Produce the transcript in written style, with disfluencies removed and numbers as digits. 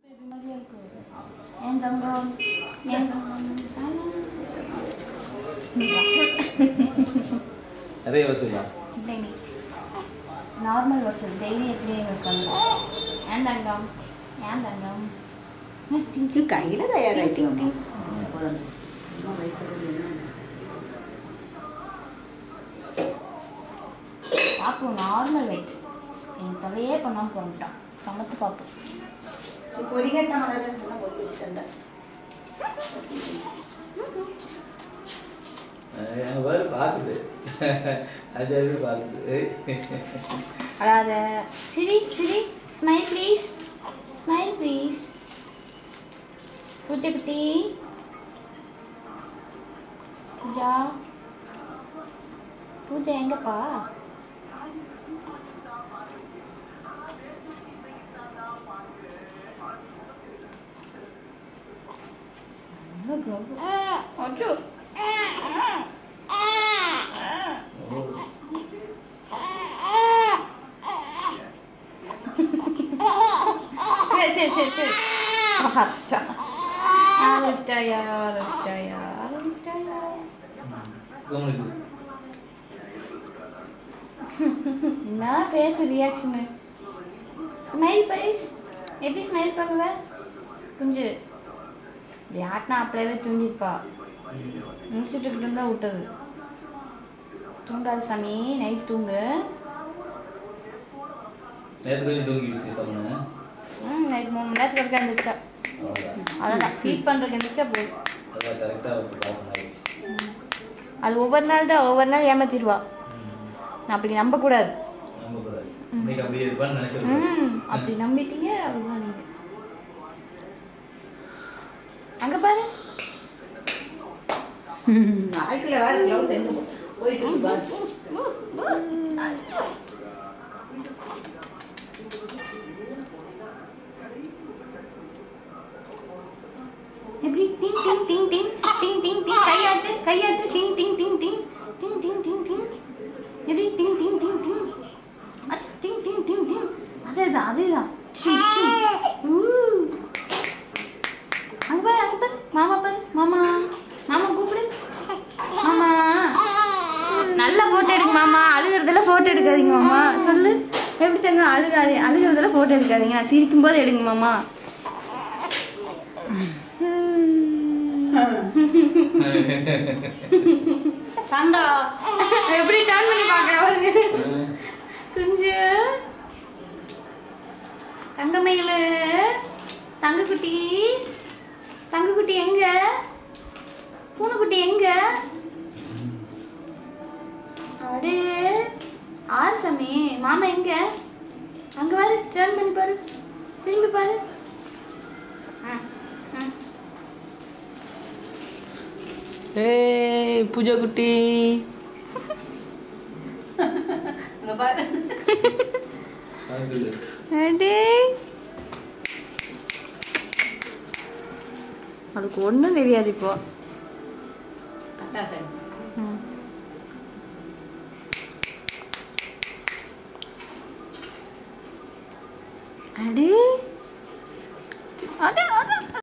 And Dangdong. And அதே வசூலா இல்லைங்க normal வசூல் டெய்லி எப்படியே இருக்காங்க ஏன் தங்கம் ஏன் தங்கம் இது கையில் தயாராகிட்டீங்க பார்ப்போம் நார்மல் வெயிட் எங்கள் தொலையே பண்ணாமல் போட்டான் சமத்து பார்ப்போம் பொறிகட்ட மலர்லாம் போட்டு வச்சுட்டேன் வேறு பார்க்குது அஜாவே பார்க்குது அடாத சிரி சிரி ஸ்மைல் ப்ளீஸ் ஸ்மைல் ப்ளீஸ் பூஜை குட்டி பூஜா பூஜா எங்கப்பா அச்சோ சரி சரி சரி சரி ஆரம்பிச்சிட்டாயா ஆரம்பிச்சிட்டாயா ஆரம்பிச்சிட்டாயா என்ன ஃபேஸ் ரியாக்ஷனு ஸ்மைல் ப்ளீஸ் எப்படி ஸ்மைல் பண்ணுவ குஞ்சு யாட்னா அப்படியே தூங்கிப்பா முடிச்சுட்டு இருந்தா விட்டது தூங்காது சாமி நைட் தூங்கு நேற்று கொஞ்சம் தூங்கிடுச்சு நைட் 3 மணி நேரத்துக்கு வரைக்கும் இருந்துச்சா அவ்வளோதான் ஃபீட் பண்ணுறதுக்கு இருந்துச்சா போதும் அது ஒவ்வொரு நாள் ஏமாத்திடுவா நான் அப்படி நம்பக்கூடாது அப்படி நம்பிட்டீங்க அப்படிதான் நீங்கள் அங்கே பாரு நாட்டில் வேறு போயிட்டு பாரு எப்படி டிங் டிங் டிங் டிங் டிங் டிங் டிங் கையாட்டு கையாட்டு டிங் டிங் டிங் டிங் டிங் டிங் டிங் டிங் எப்படி டிங் டிங் டிங் டிங் அச்சா டிங் டிங் டிங் டிங் அதேதான் அதேதான் அங்கே பாரு மாமா பாரு மாமா மாமா கூப்பிடு மாமா நல்லா ஃபோட்டோ எடுங்க மாமா அழுகிறதெல்லாம் ஃபோட்டோ எடுக்காதீங்க மாமா சொல்லு எப்படி தங்க அழுகிறதெல்லாம் ஃபோட்டோ எடுக்காதீங்க நான் சிரிக்கும் போது எடுங்க மாமா தங்கா எப்படி டர்ன் பண்ணி பார்க்குறவருக்கு கொஞ்சம் தங்கமயிலு தங்கக்குட்டி தங்கக்குட்டி எங்க பூனைக்குட்டி எங்க அடே ஆசமே மாமா எங்க அங்க பாரு டர்ன் பண்ணி பாரு திரும்பி பாரு ஏய் பூஜா குட்டி அங்க பாரு அடே அதுக்கு ஒன்றும் தெரியாது இப்போ அடே